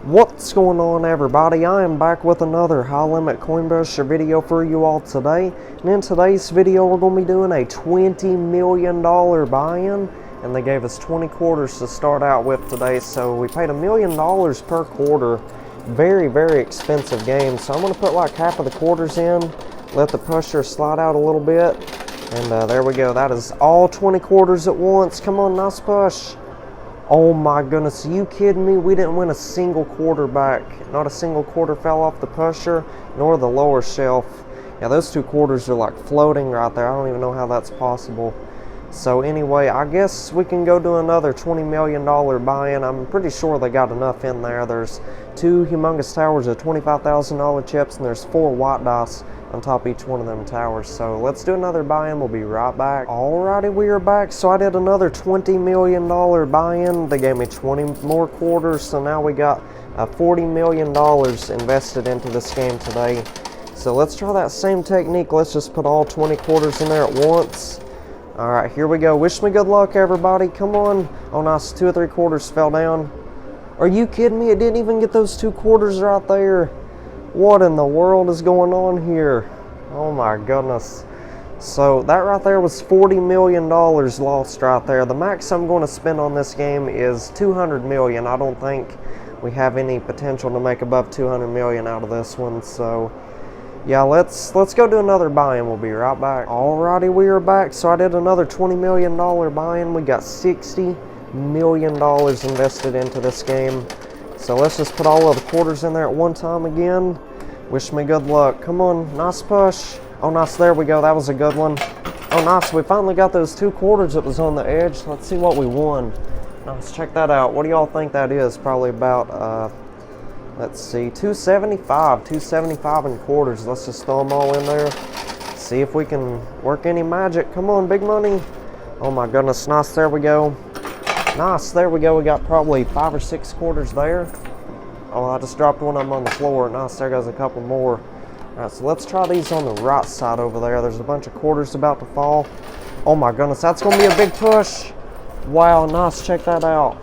What's going on, everybody? I am back with another high limit coin brusher video for you all today. And in today's video we're going to be doing a $20 million buy-in, and they gave us 20 quarters to start out with today, so we paid $1 million per quarter. Very expensive game. So I'm going to put like half of the quarters in, let the pusher slide out a little bit, and there we go. That is all 20 quarters at once. Come on, nice push. Oh my goodness, are you kidding me? We didn't win a single quarter back. Not a single quarter fell off the pusher, nor the lower shelf. Yeah, those two quarters are like floating right there. I don't even know how that's possible. So anyway, I guess we can go do another $20 million buy-in. I'm pretty sure they got enough in there. There's two humongous towers of $25,000 chips, and there's 4 white dice on top of each one of them towers. So let's do another buy-in. We'll be right back. Alrighty, we are back. So I did another $20 million buy-in. They gave me 20 more quarters, so now we got $40 million invested into this game today. So let's try that same technique. Let's just put all 20 quarters in there at once. Alright, here we go. Wish me good luck, everybody. Come on. Oh nice, 2 or 3 quarters fell down. Are you kidding me? It didn't even get those 2 quarters right there. What in the world is going on here? Oh my goodness. So that right there was $40 million lost right there. The max I'm going to spend on this game is $200 million. I don't think we have any potential to make above $200 million out of this one. So yeah, let's go do another buy-in. We'll be right back. Alrighty, we are back. So I did another $20 million buy-in. We got $60 million invested into this game. So let's just put all of the quarters in there at one time again. Wish me good luck. Come on, nice push. Oh nice, there we go. That was a good one. Oh nice, we finally got those 2 quarters that was on the edge. Let's see what we won. Let's check that out. What do y'all think that is? Probably about let's see, 275 in quarters. Let's just throw them all in there. See if we can work any magic. Come on, big money. Oh my goodness, nice, there we go. Nice, there we go. We got probably 5 or 6 quarters there. Oh, I just dropped one of them on the floor. Nice, there goes a couple more. Alright, so let's try these on the right side over there. There's a bunch of quarters about to fall. Oh my goodness, that's going to be a big push. Wow, nice, check that out.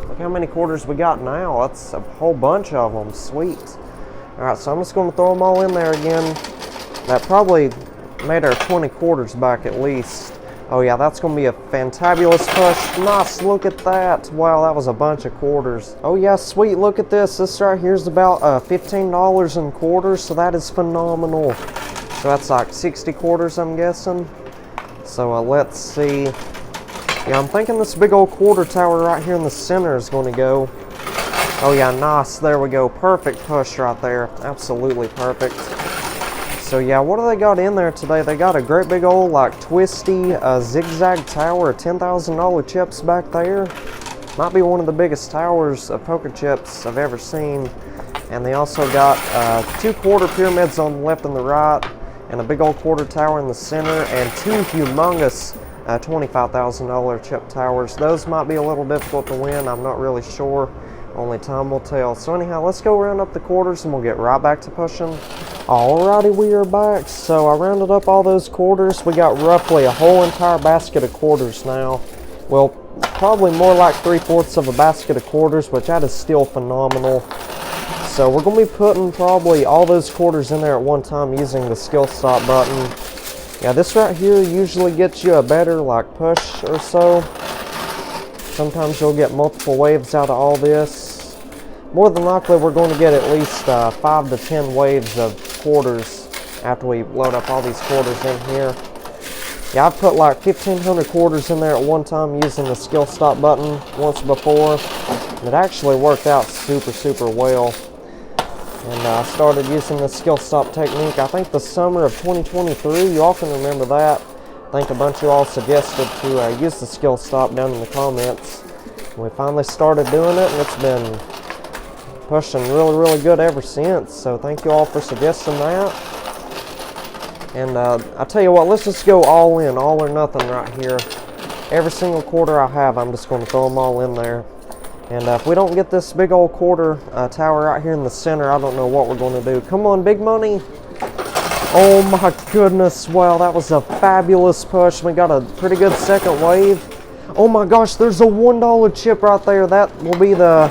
Look how many quarters we got now. That's a whole bunch of them. Sweet. Alright, so I'm just going to throw them all in there again. That probably made our 20 quarters back at least. Oh yeah, that's going to be a fantabulous push. Nice, look at that. Wow, that was a bunch of quarters. Oh yeah, sweet, look at this. This right here is about $15 in quarters, so that is phenomenal. So that's like 60 quarters, I'm guessing. So let's see. Yeah, I'm thinking this big old quarter tower right here in the center is going to go. Oh yeah, nice, there we go. Perfect push right there. Absolutely perfect. So yeah, what do they got in there today? They got a great big old like twisty zigzag tower of $10,000 chips back there. Might be one of the biggest towers of poker chips I've ever seen. And they also got 2 quarter pyramids on the left and the right, and a big old quarter tower in the center, and 2 humongous $25,000 chip towers. Those might be a little difficult to win. I'm not really sure. Only time will tell. So anyhow, let's go round up the quarters and we'll get right back to pushing. Alrighty, we are back. So I rounded up all those quarters. We got roughly a whole entire basket of quarters now. Well, probably more like 3/4 of a basket of quarters, which that is still phenomenal. So we're going to be putting probably all those quarters in there at one time using the skill stop button. Yeah, this right here usually gets you a better like push or so. Sometimes you'll get multiple waves out of all this. More than likely, we're going to get at least 5 to 10 waves of quarters after we load up all these quarters in here. Yeah, I've put like 1,500 quarters in there at one time using the skill stop button once before. It actually worked out super well. And I started using the skill stop technique, I think the summer of 2023. You all can remember that. I think a bunch of you all suggested to use the skill stop down in the comments. We finally started doing it, and it's been pushing really good ever since. So thank you all for suggesting that. And I tell you what, let's just go all in, all or nothing right here. Every single quarter I have, I'm just going to throw them all in there. And if we don't get this big old quarter tower right here in the center, I don't know what we're going to do. Come on, big money. Oh my goodness, wow, that was a fabulous push. We got a pretty good second wave. Oh my gosh, there's a $1 chip right there. That will be the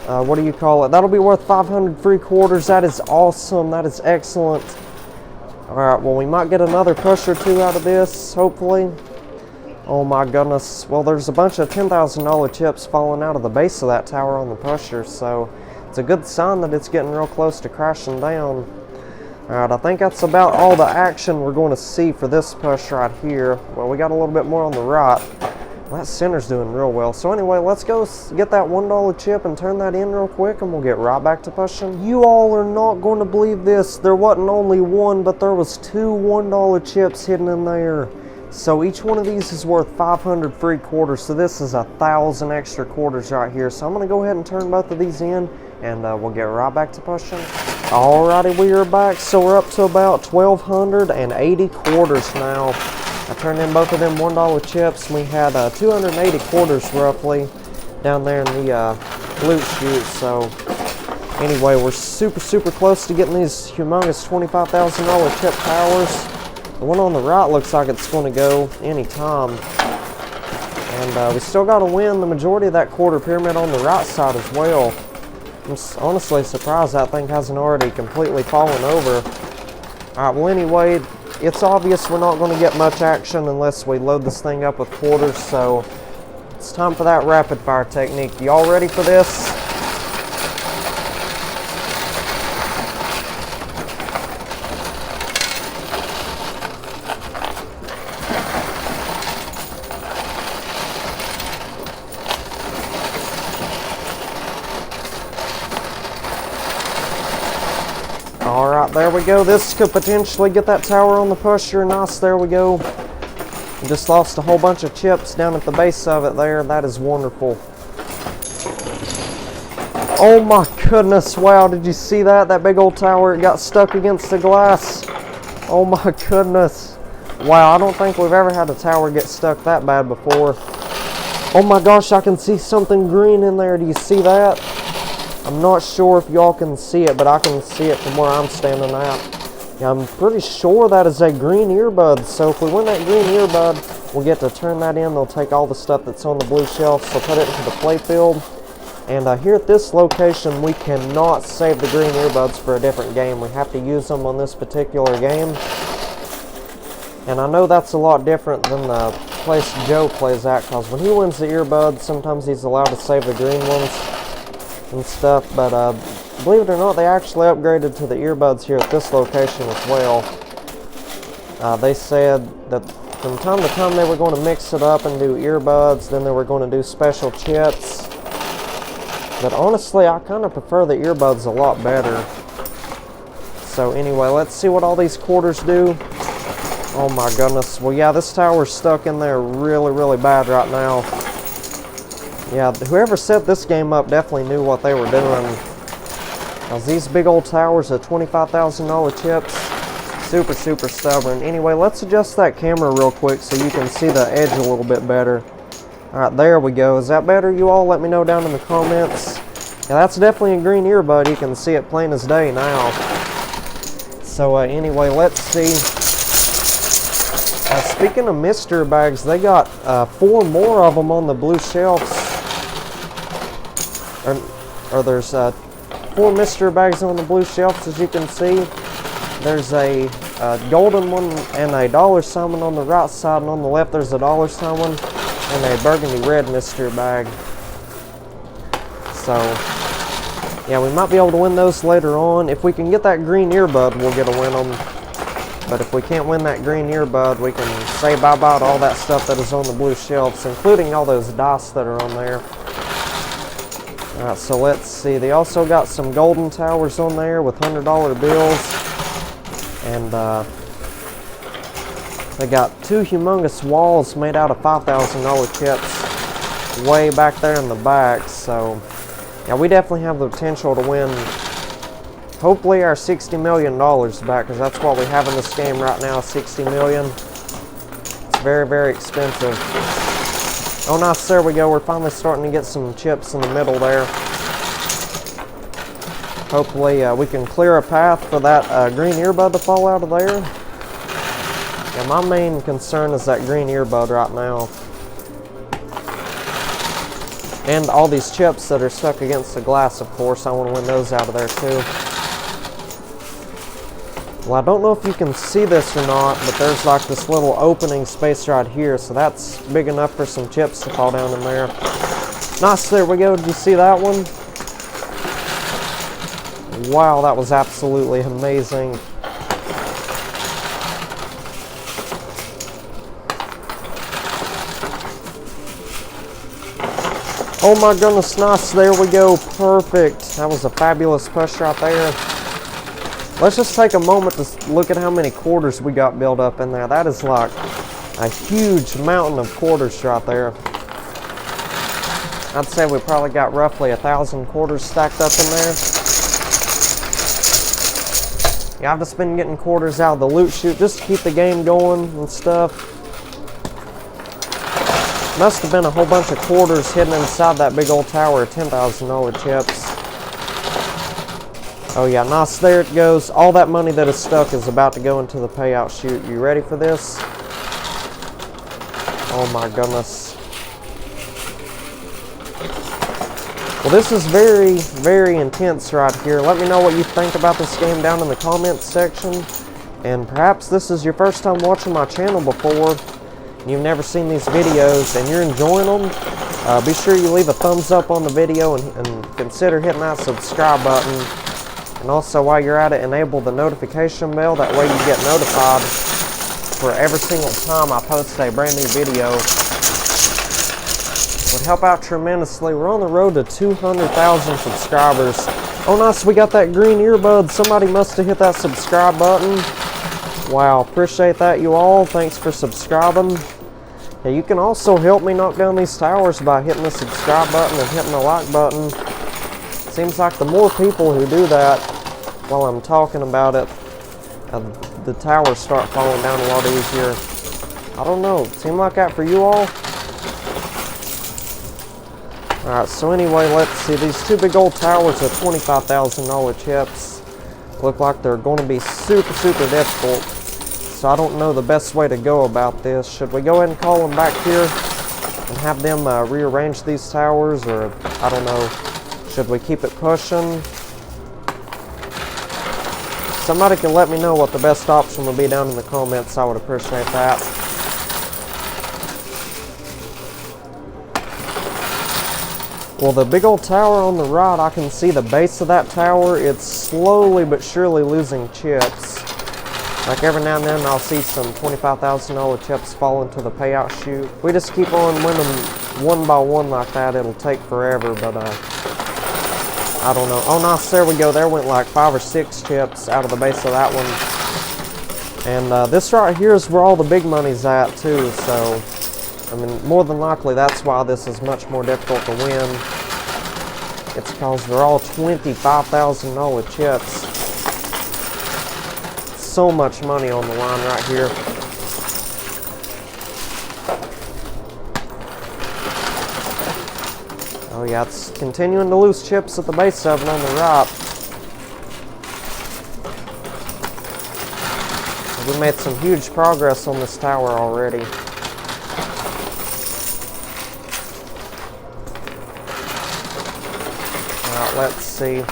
what do you call it? That'll be worth 500 free quarters. That is awesome. That is excellent. Alright, well, we might get another push or two out of this, hopefully. Oh my goodness. Well, there's a bunch of $10,000 chips falling out of the base of that tower on the pusher, so it's a good sign that it's getting real close to crashing down. Alright, I think that's about all the action we're going to see for this push right here. Well, we got a little bit more on the right. Well, that center's doing real well. So anyway, let's go get that $1 chip and turn that in real quick, and we'll get right back to pushing. You all are not going to believe this. There wasn't only one, but there was two $1 chips hidden in there. So each one of these is worth 500 free quarters. So this is 1,000 extra quarters right here. So I'm going to go ahead and turn both of these in, and we'll get right back to pushing. Alrighty, we are back. So we're up to about 1,280 quarters now. I turned in both of them $1 chips. We had 280 quarters roughly down there in the loot chute. So anyway, we're super close to getting these humongous $25,000 chip towers. The one on the right looks like it's going to go anytime. And we still got to win the majority of that quarter pyramid on the right side as well. I'm honestly surprised that thing hasn't already completely fallen over. Alright, well anyway, it's obvious we're not going to get much action unless we load this thing up with quarters, so it's time for that rapid fire technique. Y'all ready for this? Alright, there we go. This could potentially get that tower on the pusher. Nice, there we go. We just lost a whole bunch of chips down at the base of it there. That is wonderful. Oh my goodness, wow, did you see that? That big old tower, it got stuck against the glass. Oh my goodness. Wow, I don't think we've ever had a tower get stuck that bad before. Oh my gosh, I can see something green in there. Do you see that? I'm not sure if y'all can see it, but I can see it from where I'm standing at. Yeah, I'm pretty sure that is a green earbud. So if we win that green earbud, we'll get to turn that in. They'll take all the stuff that's on the blue shelf, so put it into the playfield. And here at this location, we cannot save the green earbuds for a different game. We have to use them on this particular game. And I know that's a lot different than the place Joe plays at, because when he wins the earbuds, sometimes he's allowed to save the green ones and stuff, but believe it or not, they actually upgraded to the earbuds here at this location as well. They said that from time to time they were going to mix it up and do earbuds, then they were going to do special chips, but honestly I kind of prefer the earbuds a lot better. So anyway, let's see what all these quarters do. Oh my goodness, well yeah, this tower's stuck in there really bad right now. Yeah, whoever set this game up definitely knew what they were doing. Because these big old towers of $25,000 chips, super stubborn. Anyway, let's adjust that camera real quick so you can see the edge a little bit better. Alright, there we go. Is that better, you all? Let me know down in the comments. Yeah, that's definitely a green earbud. You can see it plain as day now. So anyway, let's see. Speaking of mystery bags, they got 4 more of them on the blue shelves. Or there's 4 mystery bags on the blue shelves, as you can see. There's a golden one and a $sign one on the right side, and on the left there's a $sign one and a burgundy red mystery bag. So yeah, we might be able to win those later on. If we can get that green earbud, we'll get a win on them. But if we can't win that green earbud, we can say bye-bye to all that stuff that is on the blue shelves, including all those dice that are on there. Alright, so let's see. They also got some golden towers on there with $100 bills. And they got 2 humongous walls made out of $5,000 chips way back there in the back. So, yeah, we definitely have the potential to win, hopefully, our $60 million back, because that's what we have in this game right now, $60 million. It's very expensive. Oh nice, there we go. We're finally starting to get some chips in the middle there. Hopefully we can clear a path for that green earbud to fall out of there. Yeah, my main concern is that green earbud right now. And all these chips that are stuck against the glass, of course, I want to win those out of there too. Well, I don't know if you can see this or not, but there's like this little opening space right here, so that's big enough for some chips to fall down in there. Nice, there we go. Did you see that one? Wow, that was absolutely amazing. Oh my goodness, nice, there we go, perfect. That was a fabulous push right there. Let's just take a moment to look at how many quarters we got built up in there. That is like a huge mountain of quarters right there. I'd say we probably got roughly 1,000 quarters stacked up in there. Yeah, I've just been getting quarters out of the loot chute just to keep the game going and stuff. Must have been a whole bunch of quarters hidden inside that big old tower of $10,000 chips. Oh yeah, nice, there it goes. All that money that is stuck is about to go into the payout chute. You ready for this? Oh my goodness. Well, this is very, very intense right here. Let me know what you think about this game down in the comments section. And perhaps this is your first time watching my channel before. You've never seen these videos and you're enjoying them. Be sure you leave a thumbs up on the video and consider hitting that subscribe button. And also, while you're at it, enable the notification bell. That way you get notified for every single time I post a brand new video. Would help out tremendously. We're on the road to 200,000 subscribers. Oh nice, we got that green earbud. Somebody must have hit that subscribe button. Wow, appreciate that, you all. Thanks for subscribing. Yeah, you can also help me knock down these towers by hitting the subscribe button and hitting the like button. Seems like the more people who do that while I'm talking about it, the towers start falling down a lot easier. I don't know, seem like that for you all? Alright, so anyway, let's see. These two big old towers of $25,000 chips look like they're going to be super, super difficult. So I don't know the best way to go about this. Should we go ahead and call them back here and have them rearrange these towers, or I don't know, should we keep it pushing? Somebody can let me know what the best option would be down in the comments. I would appreciate that. Well, the big old tower on the right, I can see the base of that tower. It's slowly but surely losing chips. Like every now and then I'll see some $25,000 chips fall into the payout chute. If we just keep on winning one by one like that, it'll take forever, but I don't know. Oh nice, there we go. There went like 5 or 6 chips out of the base of that one. And this right here is where all the big money's at too, so I mean, more than likely that's why this is much more difficult to win. It's because they're all $25,000 chips. So much money on the line right here. Oh yeah, it's continuing to lose chips at the base of it on the right. We made some huge progress on this tower already. Alright, let's see.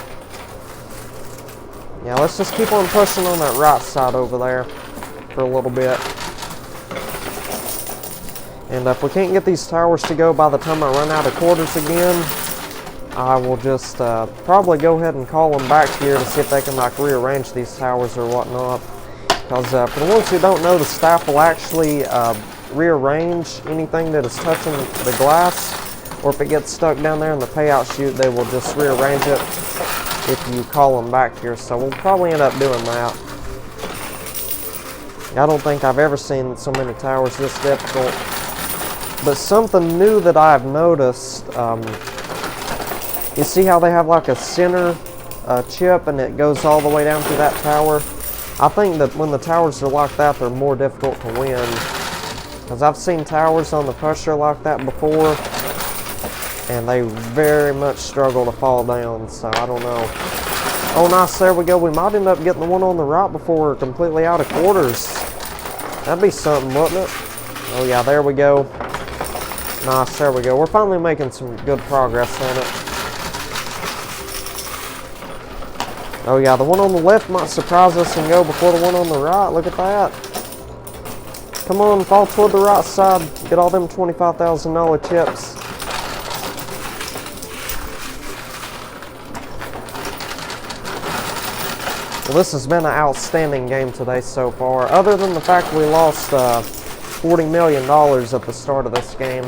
Yeah, let's just keep on pushing on that right side over there for a little bit. And if we can't get these towers to go by the time I run out of quarters again, I will just probably go ahead and call them back here to see if they can like rearrange these towers or whatnot. Because for the ones who don't know, the staff will actually rearrange anything that is touching the glass, or if it gets stuck down there in the payout chute, they will just rearrange it if you call them back here. So we'll probably end up doing that. I don't think I've ever seen so many towers this difficult. But something new that I've noticed, you see how they have like a center chip and it goes all the way down through that tower? I think that when the towers are like that, they're more difficult to win. Because I've seen towers on the pusher like that before, and they very much struggle to fall down, so I don't know. Oh nice, there we go. We might end up getting the one on the right before we're completely out of quarters. That'd be something, wouldn't it? Oh yeah, there we go. Nice, there we go. We're finally making some good progress on it. Oh yeah, the one on the left might surprise us and go before the one on the right. Look at that. Come on, fall toward the right side. Get all them $25,000 chips. Well, this has been an outstanding game today so far. Other than the fact we lost $40 million at the start of this game.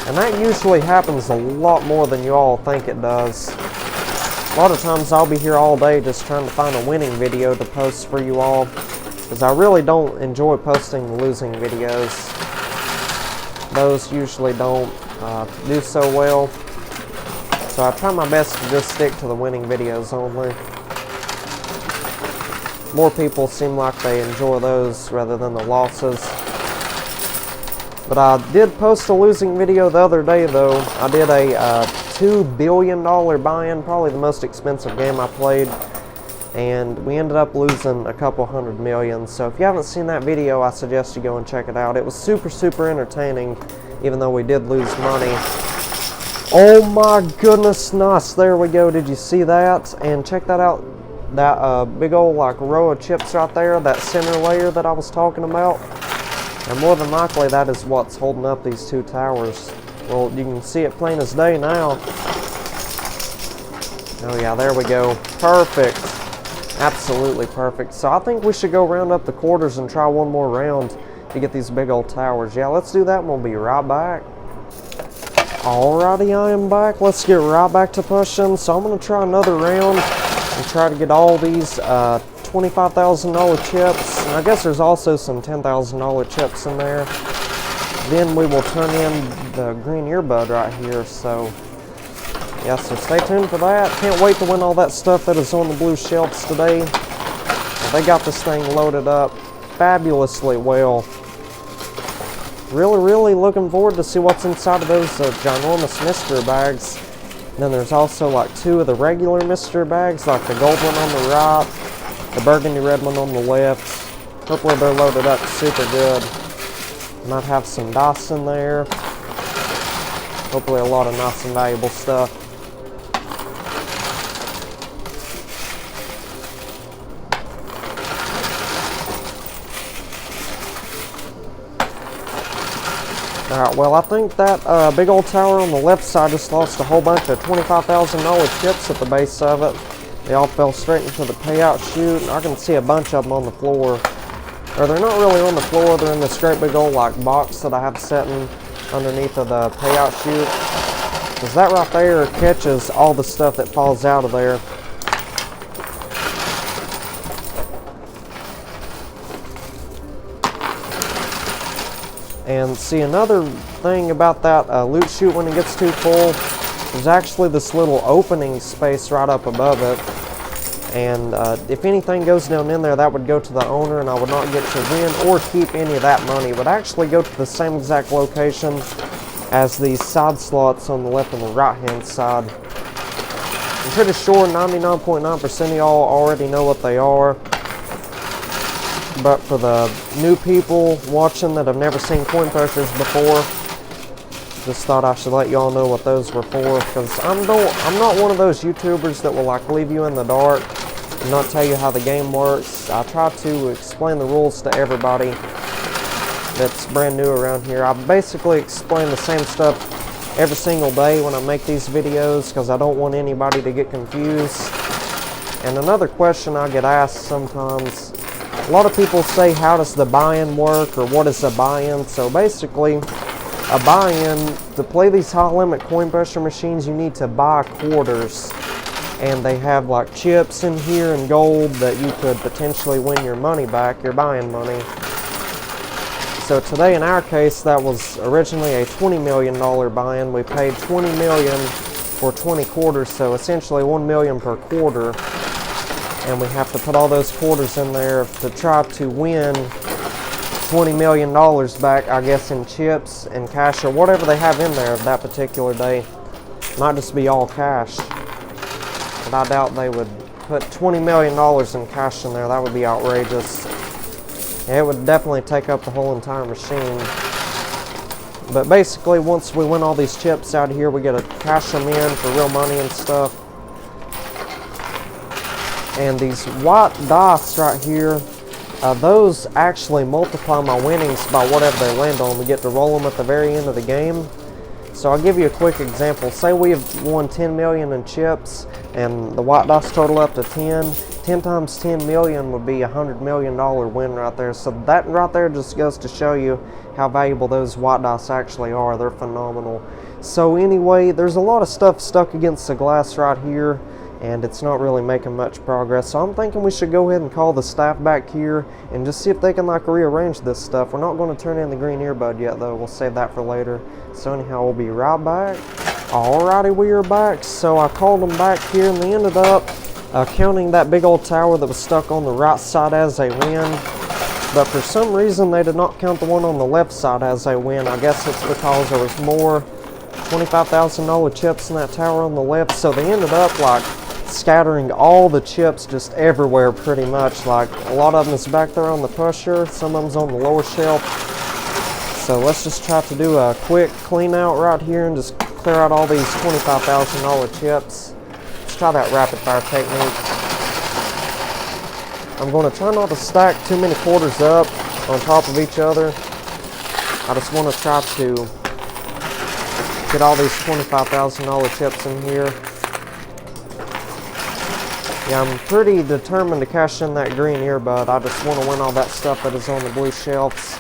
And that usually happens a lot more than you all think it does. A lot of times I'll be here all day just trying to find a winning video to post for you all, because I really don't enjoy posting the losing videos. Those usually don't do so well. So I try my best to just stick to the winning videos only. More people seem like they enjoy those rather than the losses. But I did post a losing video the other day though. I did a $2 billion buy-in, probably the most expensive game I played. And we ended up losing a couple $100 million. So if you haven't seen that video, I suggest you go and check it out. It was super entertaining, even though we did lose money. Oh my goodness, nice. There we go. Did you see that? And check that out. That big old like row of chips right there, that center layer that I was talking about. And more than likely that is what's holding up these two towers. Well, you can see it plain as day now. Oh yeah, there we go. Perfect. Absolutely perfect. So I think we should go round up the quarters and try one more round to get these big old towers. Yeah, let's do that and we'll be right back. Alrighty, I am back. Let's get right back to pushing. So I'm going to try another round and try to get all these $25,000 chips. And I guess there's also some $10,000 chips in there. Then we will turn in the green earbud right here. So yeah, so stay tuned for that. Can't wait to win all that stuff that is on the blue shelves today. They got this thing loaded up fabulously well. Really looking forward to see what's inside of those ginormous mystery bags. And then there's also like two of the regular mystery bags, like the gold one on the right, the burgundy red one on the left. Hopefully they're loaded up super good. Might have some dice in there. Hopefully a lot of nice and valuable stuff. Alright, well I think that big old tower on the left side just lost a whole bunch of $25,000 chips at the base of it. They all fell straight into the payout chute, and I can see a bunch of them on the floor. Or they're not really on the floor, they're in this great big old like box that I have sitting underneath of the payout chute. Because that right there catches all the stuff that falls out of there. And see, another thing about that loot chute when it gets too full, there's actually this little opening space right up above it. And if anything goes down in there, that would go to the owner, and I would not get to win or keep any of that money. It would actually go to the same exact location as these side slots on the left and the right hand side. I'm pretty sure 99.9% of y'all already know what they are. But for the new people watching that have never seen coin pushers before, just thought I should let y'all know what those were for, because I'm not one of those YouTubers that will like leave you in the dark and not tell you how the game works. I try to explain the rules to everybody that's brand new around here. I basically explain the same stuff every single day when I make these videos, because I don't want anybody to get confused. And another question I get asked sometimes, a lot of people say, how does the buy-in work, or what is a buy-in? So basically, a buy-in, to play these high-limit coin pusher machines, you need to buy quarters. And they have like chips in here and gold that you could potentially win your money back, your buy-in money. So today, in our case, that was originally a $20 million buy-in. We paid $20 million for 20 quarters, so essentially $1 million per quarter. And we have to put all those quarters in there to try to win $20 million back, I guess, in chips and cash or whatever they have in there that particular day. Might just be all cash. But I doubt they would put $20 million in cash in there. That would be outrageous. It would definitely take up the whole entire machine. But basically, once we win all these chips out here, we get to cash them in for real money and stuff. And these white dice right here, those actually multiply my winnings by whatever they land on. We get to roll them at the very end of the game. So I'll give you a quick example. Say we've won 10 million in chips and the white dice total up to 10. 10 times 10 million would be $100 million win right there. So that right there just goes to show you how valuable those white dice actually are. They're phenomenal. So anyway, there's a lot of stuff stuck against the glass right here, and it's not really making much progress. So I'm thinking we should go ahead and call the staff back here and just see if they can like rearrange this stuff. We're not going to turn in the green earbud yet though. We'll save that for later. So anyhow, we'll be right back. Alrighty, we are back. So I called them back here and they ended up counting that big old tower that was stuck on the right side as a win. But for some reason they did not count the one on the left side as a win. I guess it's because there was more $25,000 chips in that tower on the left. So they ended up like scattering all the chips just everywhere pretty much. Like a lot of them is back there on the pusher, some of them's on the lower shelf. So let's just try to do a quick clean out right here and just clear out all these $25,000 chips. Let's try that rapid fire technique. I'm going to try not to stack too many quarters up on top of each other. I just want to try to get all these $25,000 chips in here. Yeah, I'm pretty determined to cash in that green earbud. I just want to win all that stuff that is on the blue shelves.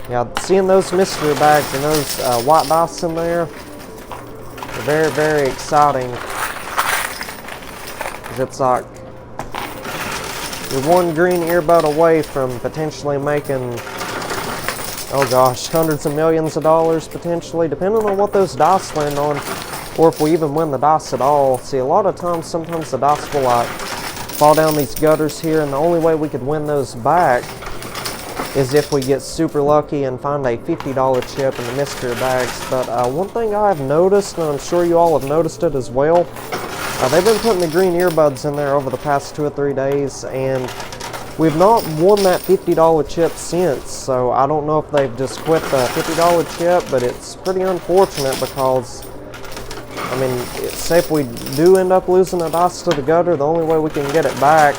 Yeah, seeing those mystery bags and those white dice in there, very, very exciting. It's like you're one green earbud away from potentially making, oh gosh, hundreds of millions of dollars potentially, depending on what those dice land on, or if we even win the dice at all. See, a lot of times, sometimes the dice will like fall down these gutters here, and the only way we could win those back is if we get super lucky and find a $50 chip in the mystery bags. But one thing I've noticed, and I'm sure you all have noticed it as well, they've been putting the green earbuds in there over the past 2 or 3 days, and we've not won that $50 chip since. So I don't know if they've just quit the $50 chip, but it's pretty unfortunate because, I mean, say if we do end up losing a dice to the gutter, the only way we can get it back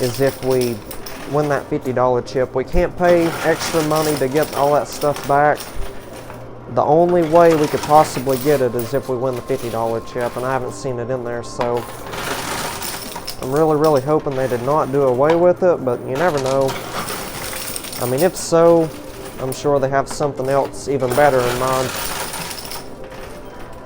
is if we win that $50 chip. We can't pay extra money to get all that stuff back. The only way we could possibly get it is if we win the $50 chip, and I haven't seen it in there, so I'm really, really hoping they did not do away with it, but you never know. I mean, if so, I'm sure they have something else even better in mind.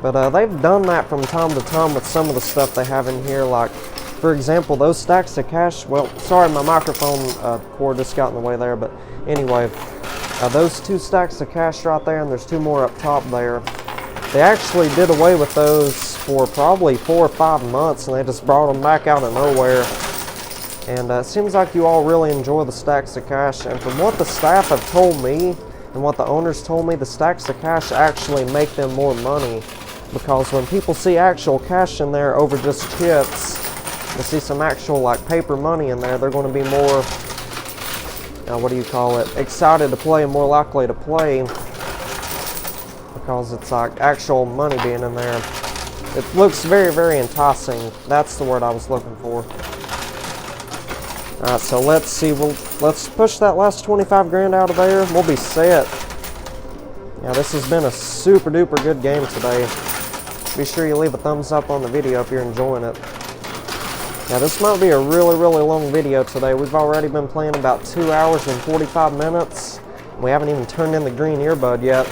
But they've done that from time to time with some of the stuff they have in here, like, for example, those stacks of cash. Well, sorry, my microphone cord just got in the way there, but anyway, those 2 stacks of cash right there, and there's 2 more up top there. They actually did away with those for probably 4 or 5 months, and they just brought them back out of nowhere. And it seems like you all really enjoy the stacks of cash, and from what the staff have told me, and what the owners told me, the stacks of cash actually make them more money, because when people see actual cash in there over just chips, they see some actual like paper money in there, they're going to be more, what do you call it, excited to play and more likely to play, because it's like actual money being in there. It looks very, very enticing. That's the word I was looking for. Alright, so let's see, let's push that last 25 grand out of there. We'll be set. Yeah, this has been a super duper good game today. Be sure you leave a thumbs up on the video if you're enjoying it. Now this might be a really, really long video today. We've already been playing about 2 hours and 45 minutes. We haven't even turned in the green earbud yet.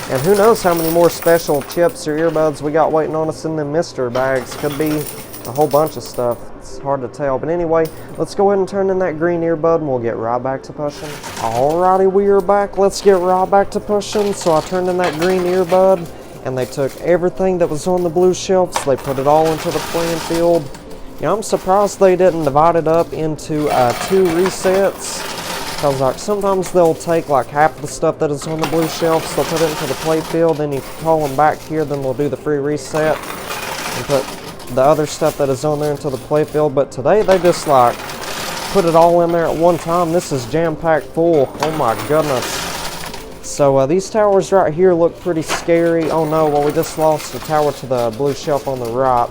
And who knows how many more special chips or earbuds we got waiting on us in the mystery bags. Could be a whole bunch of stuff. It's hard to tell. But anyway, let's go ahead and turn in that green earbud and we'll get right back to pushing. Alrighty, we are back. Let's get right back to pushing. So I turned in that green earbud and they took everything that was on the blue shelves. They put it all into the playing field. Yeah, I'm surprised they didn't divide it up into 2 resets, because like sometimes they'll take like half the stuff that is on the blue shelves, they'll put it into the play field, then you call them back here, then they'll do the free reset and put the other stuff that is on there into the play field. But today they just like put it all in there at one time. This is jam-packed full. Oh my goodness. So these towers right here look pretty scary. Oh no, well we just lost the tower to the blue shelf on the right.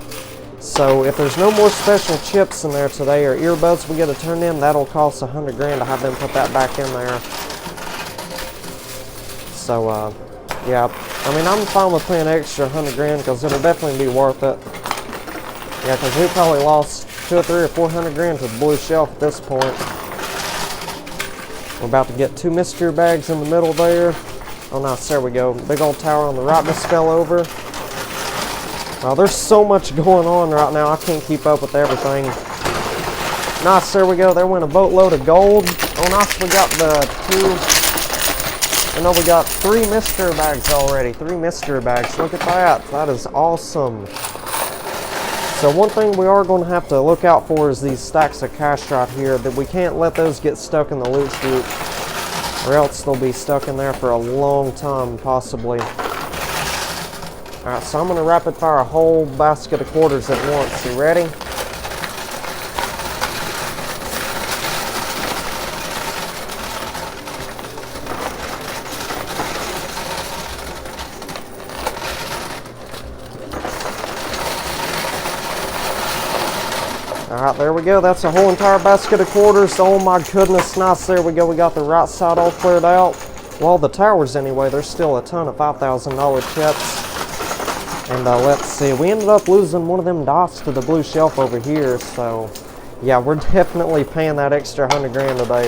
So if there's no more special chips in there today or earbuds we get to turn in, that'll cost 100 grand to have them put that back in there. So yeah, I mean I'm fine with paying extra 100 grand because it'll definitely be worth it. Yeah, because we probably lost 200 or 300 or 400 grand to the blue shelf at this point. We're about to get 2 mystery bags in the middle there. Oh nice, there we go. Big old tower on the right just fell over. Wow, there's so much going on right now, I can't keep up with everything. Nice, there we go. There went a boatload of gold. Oh nice, we got the 2. We got 3 mystery bags already. 3 mystery bags. Look at that. That is awesome. So one thing we are going to have to look out for is these stacks of cash right here. That we can't let those get stuck in the loot chute, or else they'll be stuck in there for a long time, possibly. Alright, so I'm going to rapid fire a whole basket of quarters at once. You ready? Alright, there we go. That's a whole entire basket of quarters. Oh my goodness, nice. There we go. We got the right side all cleared out. Well, the towers anyway, there's still a ton of $5,000 chips. And let's see, we ended up losing one of them dice to the blue shelf over here. So, yeah, we're definitely paying that extra 100 grand today.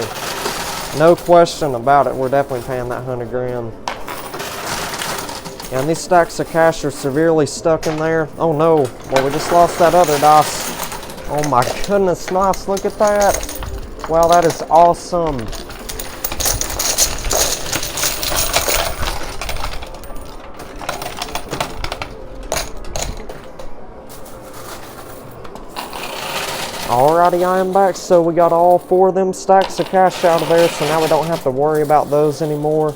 No question about it. We're definitely paying that 100 grand. And these stacks of cash are severely stuck in there. Oh no, well we just lost that other dice. Oh my goodness, nice, look at that. Wow, that is awesome. Alrighty, I am back. So we got all 4 of them stacks of cash out of there, so now we don't have to worry about those anymore.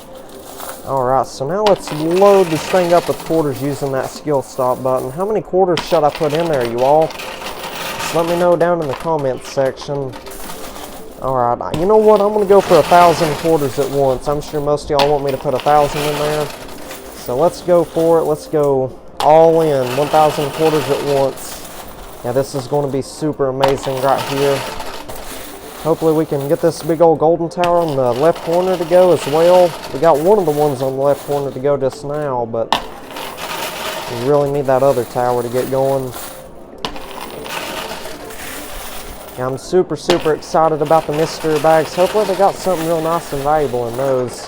Alright, so now let's load this thing up with quarters using that skill stop button. How many quarters should I put in there, you all? Just let me know down in the comments section. Alright, you know what? I'm going to go for 1,000 quarters at once. I'm sure most of y'all want me to put 1,000 in there. So let's go for it. Let's go all in. 1,000 quarters at once. Yeah, this is going to be super amazing right here. Hopefully we can get this big old golden tower on the left corner to go as well. We got one of the ones on the left corner to go just now, but we really need that other tower to get going. Yeah, I'm super excited about the mystery bags. Hopefully they got something real nice and valuable in those.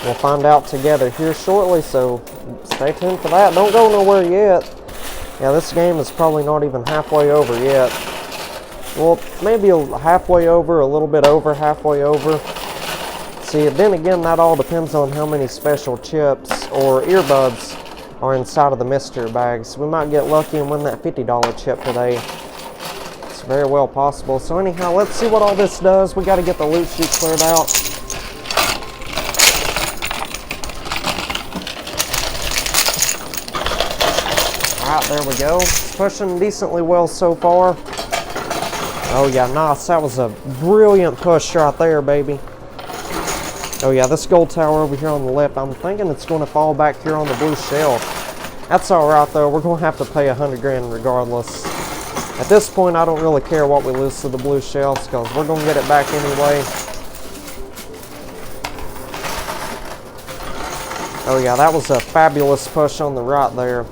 We'll find out together here shortly, so stay tuned for that. Don't go nowhere yet. Yeah, this game is probably not even halfway over yet. Well, maybe halfway over, a little bit over halfway over. See, then again, that all depends on how many special chips or earbuds are inside of the mystery bags. We might get lucky and win that $50 chip today. It's very well possible. So anyhow, let's see what all this does. We got to get the loot chute cleared out. Alright, there we go. Pushing decently well so far. Oh yeah, nice. That was a brilliant push right there, baby. Oh yeah, this gold tower over here on the left, I'm thinking it's going to fall back here on the blue shelf. That's alright though. We're going to have to pay 100 grand regardless. At this point, I don't really care what we lose to the blue shelves because we're going to get it back anyway. Oh yeah, that was a fabulous push on the right there.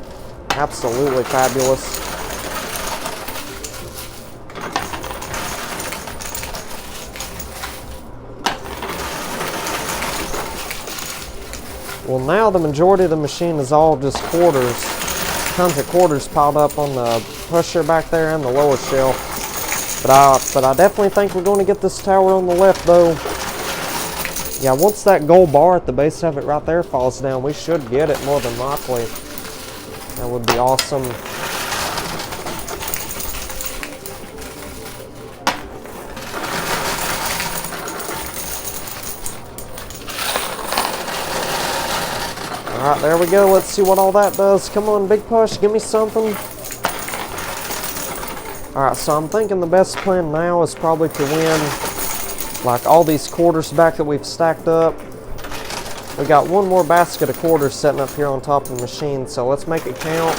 Absolutely fabulous. Well, now the majority of the machine is all just quarters. Tons of quarters piled up on the pusher back there and the lower shelf. But I definitely think we're going to get this tower on the left though. Yeah, once that gold bar at the base of it right there falls down, we should get it more than likely. That would be awesome. Alright, there we go. Let's see what all that does. Come on, big push. Give me something. Alright, so I'm thinking the best plan now is probably to win like all these quarters back that we've stacked up. We got one more basket of quarters sitting up here on top of the machine, so let's make it count.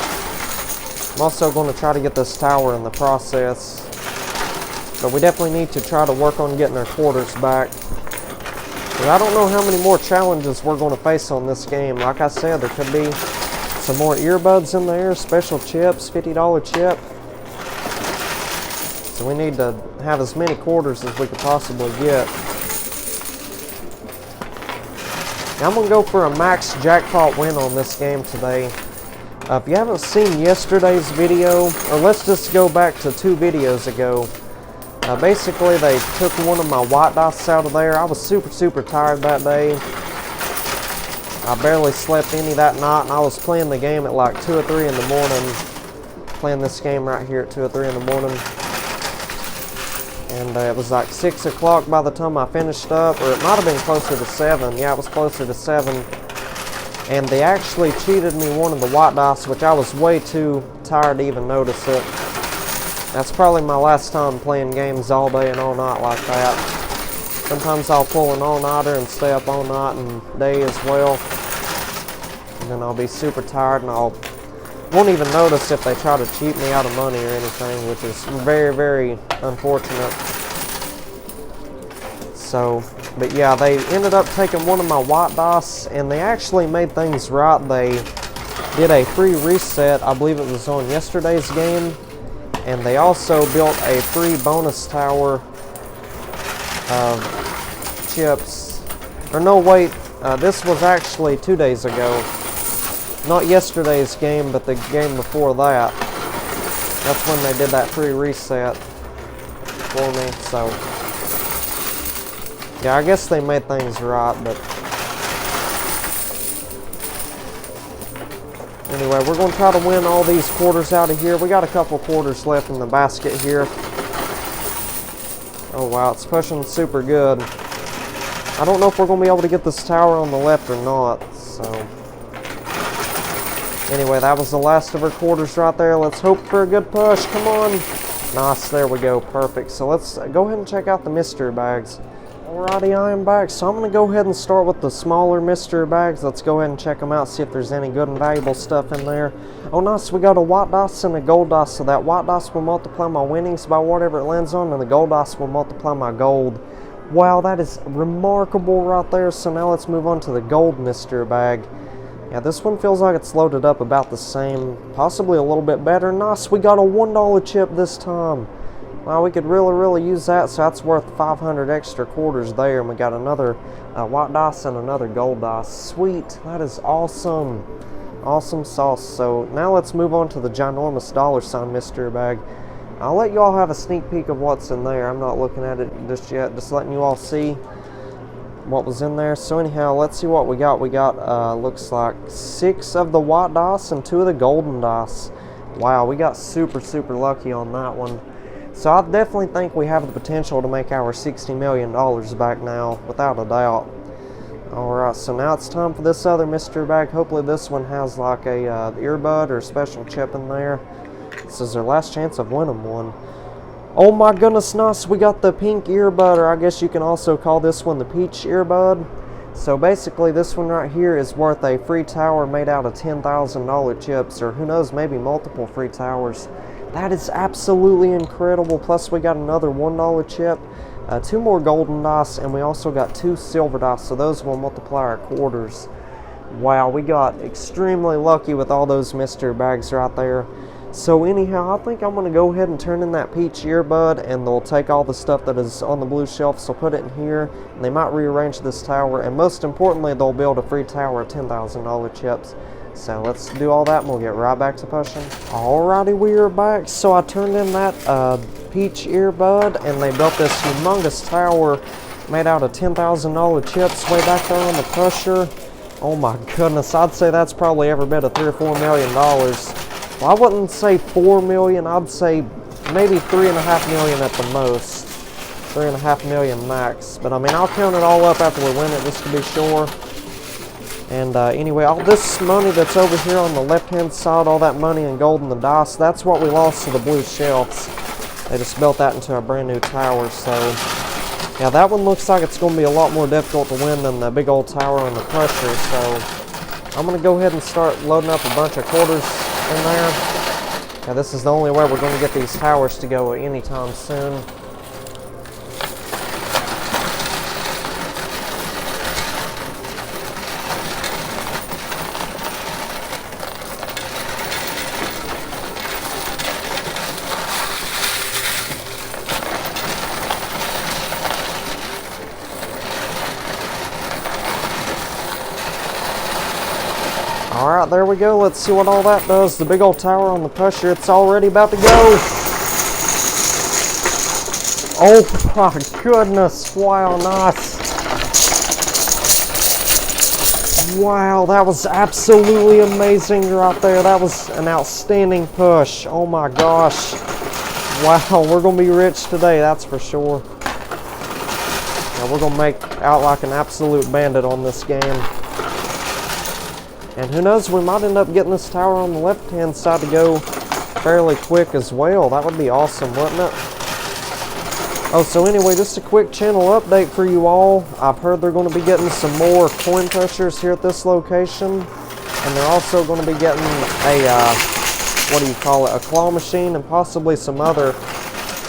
I'm also going to try to get this tower in the process. But we definitely need to try to work on getting our quarters back. But I don't know how many more challenges we're going to face on this game. Like I said, there could be some more earbuds in there, special chips, $50 chip. So we need to have as many quarters as we could possibly get. Now I'm going to go for a max jackpot win on this game today. If you haven't seen yesterday's video, or let's just go back to 2 videos ago. Basically, they took one of my white dice out of there. I was super tired that day. I barely slept any that night, and I was playing the game at like 2 or 3 in the morning. Playing this game right here at 2 or 3 in the morning. And it was like 6 o'clock by the time I finished up, or it might have been closer to 7. Yeah, it was closer to 7. And they actually cheated me one of the white dice, which I was way too tired to even notice it. That's probably my last time playing games all day and all night like that. Sometimes I'll pull an all-nighter and stay up all night and day as well. And then I'll be super tired and won't even notice if they try to cheat me out of money or anything, which is very unfortunate. So, but yeah, they ended up taking one of my white dice, and they actually made things right. They did a free reset, I believe it was on yesterday's game, and they also built a free bonus tower of chips. Or no, wait, this was actually 2 days ago. Not yesterday's game, but the game before that. That's when they did that free reset for me, so. Yeah, I guess they made things right, but. Anyway, we're going to try to win all these quarters out of here. We got a couple quarters left in the basket here. Oh wow, it's pushing super good. I don't know if we're going to be able to get this tower on the left or not, so. Anyway, that was the last of our quarters right there. Let's hope for a good push. Come on. Nice, there we go. Perfect. So let's go ahead and check out the mystery bags. Alrighty, I am back. So I'm going to go ahead and start with the smaller mystery bags. Let's go ahead and check them out, see if there's any good and valuable stuff in there. Oh, nice. We got a white dice and a gold dice. So that white dice will multiply my winnings by whatever it lands on, and the gold dice will multiply my gold. Wow, that is remarkable right there. So now let's move on to the gold mystery bag. Yeah, this one feels like it's loaded up about the same, possibly a little bit better. Nice, we got a $1 chip this time. Wow, we could really use that, so that's worth 500 extra quarters there. And we got another white dice and another gold dice. Sweet, that is awesome. Awesome sauce. So now let's move on to the ginormous $sign mystery bag. I'll let you all have a sneak peek of what's in there. I'm not looking at it just yet, just letting you all see what was in there. So anyhow, let's see what we got. We got looks like 6 of the white dice and 2 of the golden dice. Wow, we got super lucky on that one. So I definitely think we have the potential to make our $60 million back now, without a doubt. Alright, so now it's time for this other mystery bag. Hopefully this one has like a earbud or a special chip in there. This is our last chance of winning one. Oh my goodness, nice. We got the pink earbud, or I guess you can also call this one the peach earbud. So basically this one right here is worth a free tower made out of $10,000 chips, or who knows, maybe multiple free towers. That is absolutely incredible. Plus we got another $1 chip, 2 more golden dice, and we also got 2 silver dice, so those will multiply our quarters. Wow, we got extremely lucky with all those mystery bags right there. So anyhow, I think I'm going to go ahead and turn in that peach earbud, and they'll take all the stuff that is on the blue shelf, so put it in here, and they might rearrange this tower, and most importantly, they'll build a free tower of $10,000 chips. So let's do all that, and we'll get right back to pushing. Alrighty, we are back. So I turned in that peach earbud, and they built this humongous tower made out of $10,000 chips way back there on the pusher. Oh my goodness, I'd say that's probably every bit of $3 or $4 million. Well, I wouldn't say 4 million, I'd say maybe 3.5 million at the most. 3.5 million max. But I mean, I'll count it all up after we win it just to be sure. And anyway, all this money that's over here on the left-hand side, all that money in gold and the dice, that's what we lost to the blue shelves. They just built that into a brand new tower, so. Yeah, that one looks like it's going to be a lot more difficult to win than the big old tower on the pressure, so I'm going to go ahead and start loading up a bunch of quarters in there. Yeah, this is the only way we're going to get these towers to go anytime soon. Alright, there we go. Let's see what all that does. The big old tower on the pressure, it's already about to go. Oh my goodness. Wow, nice. Wow, that was absolutely amazing right there. That was an outstanding push. Oh my gosh. Wow, we're going to be rich today, that's for sure. Now we're going to make out like an absolute bandit on this game. And who knows, we might end up getting this tower on the left-hand side to go fairly quick as well. That would be awesome, wouldn't it? Oh, so anyway, just a quick channel update for you all. I've heard they're going to be getting some more coin pressures here at this location. And they're also going to be getting a, a claw machine and possibly some other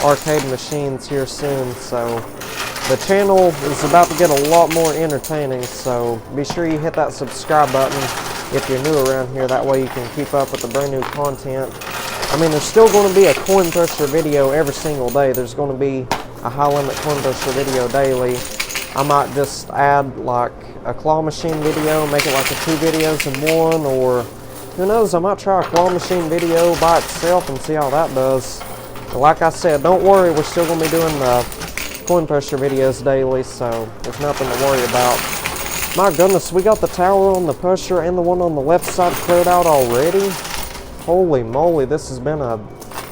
arcade machines here soon. So the channel is about to get a lot more entertaining. So be sure you hit that subscribe button if you're new around here. That way you can keep up with the brand new content. I mean, there's still going to be a coin pressure video every single day. There's going to be a high limit coin pressure video daily. I might just add like a claw machine video, make it like a 2 videos in one, or who knows, I might try a claw machine video by itself and see how that does. But like I said, don't worry, we're still going to be doing the coin pressure videos daily, so there's nothing to worry about. My goodness, we got the tower on the pressure and the one on the left side cleared out already. Holy moly, this has been a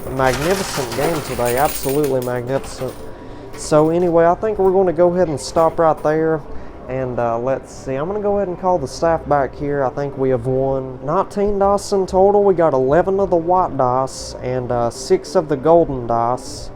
magnificent game today, absolutely magnificent. So anyway, I think we're going to go ahead and stop right there. And let's see, I'm going to go ahead and call the staff back here. I think we have won 19 dice in total. We got 11 of the white dice and 6 of the golden dice.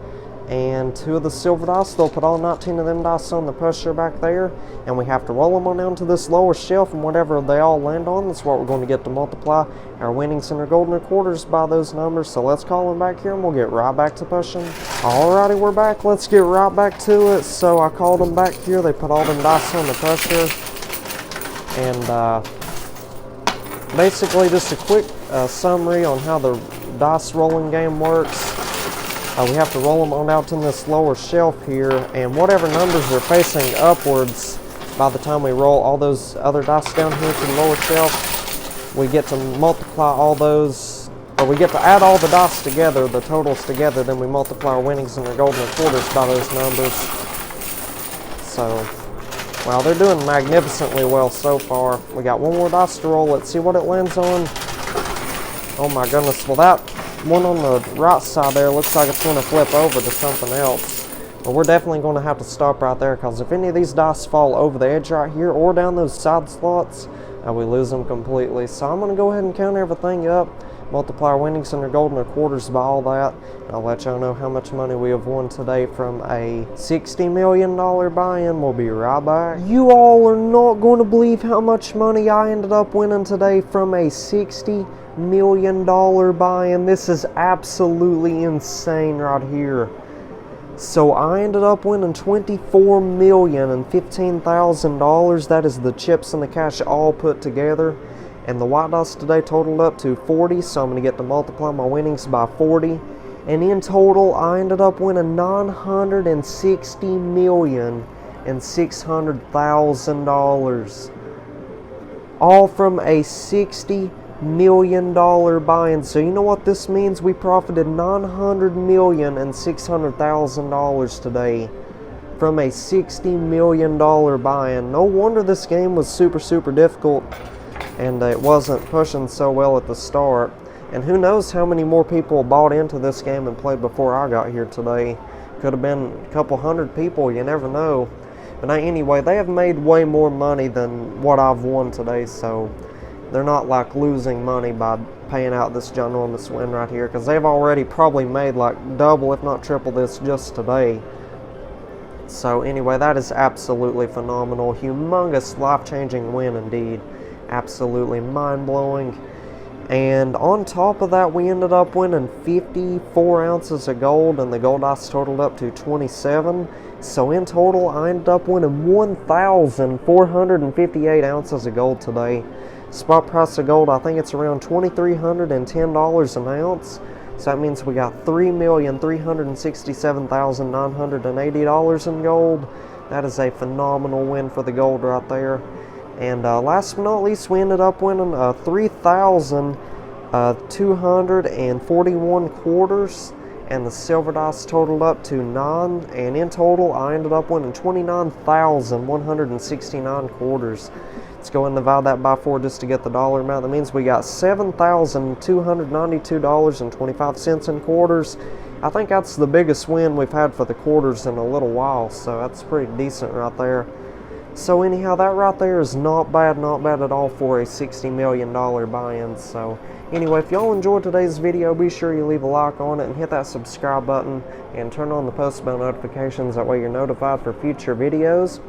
And 2 of the silver dice. They'll put all 19 of them dice on the pressure back there, and we have to roll them on down to this lower shelf, and whatever they all land on, that's what we're going to get to multiply our winnings and our golden quarters by those numbers. So let's call them back here and we'll get right back to pushing. Alrighty, we're back. Let's get right back to it. So I called them back here. They put all them dice on the pressure, and basically just a quick summary on how the dice rolling game works. We have to roll them on out in this lower shelf here, and whatever numbers are facing upwards, by the time we roll all those other dice down here to the lower shelf, we get to multiply all those, or we get to add all the dice together, the totals together, then we multiply our winnings and our golden quarters by those numbers. So, well, they're doing magnificently well so far. We got one more dice to roll. Let's see what it lands on. Oh my goodness, well that one on the right side there looks like it's going to flip over to something else. But we're definitely going to have to stop right there, because if any of these dice fall over the edge right here or down those side slots, we lose them completely. So I'm going to go ahead and count everything up, multiply our winnings and our golden quarters by all that, and I'll let y'all know how much money we have won today from a $60 million buy-in. We'll be right back. You all are not going to believe how much money I ended up winning today from a $60 million buy-in. This is absolutely insane right here. So I ended up winning $24,015,000. That is the chips and the cash all put together, and the white dice today totaled up to 40, so I'm going to get to multiply my winnings by 40, and in total I ended up winning $960,600,000, all from a $60 million buy-in. So you know what this means? We profited $900,600,000 today from a $60 million buy-in. No wonder this game was super difficult, and it wasn't pushing so well at the start. And who knows how many more people bought into this game and played before I got here today. Could have been a couple hundred people, you never know. But anyway, they have made way more money than what I've won today, so they're not like losing money by paying out this ginormous win right here, because they've already probably made like double if not triple this just today. So anyway, that is absolutely phenomenal. Humongous, life-changing win indeed. Absolutely mind-blowing. And on top of that, we ended up winning 54 ounces of gold, and the gold dice totaled up to 27. So in total, I ended up winning 1,458 ounces of gold today. Spot price of gold, I think it's around $2,310 an ounce. So that means we got $3,367,980 in gold. That is a phenomenal win for the gold right there. And last but not least, we ended up winning 3,241 quarters, and the silver dice totaled up to 9. And in total, I ended up winning 29,169 quarters. Let's go and divide that by 4 just to get the dollar amount. That means we got $7,292.25 in quarters. I think that's the biggest win we've had for the quarters in a little while, so that's pretty decent right there. So anyhow, that right there is not bad at all for a $60 million buy-in. So anyway, if y'all enjoyed today's video, be sure you leave a like on it and hit that subscribe button and turn on the post bell notifications. That way you're notified for future videos.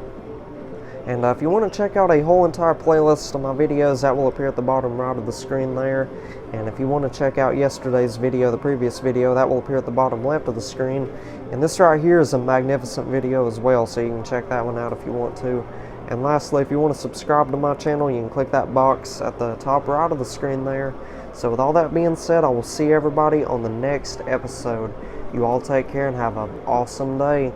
And if you want to check out a whole entire playlist of my videos, that will appear at the bottom right of the screen there. And if you want to check out yesterday's video, the previous video, that will appear at the bottom left of the screen. And this right here is a magnificent video as well, so you can check that one out if you want to. And lastly, if you want to subscribe to my channel, you can click that box at the top right of the screen there. So with all that being said, I will see everybody on the next episode. You all take care and have an awesome day.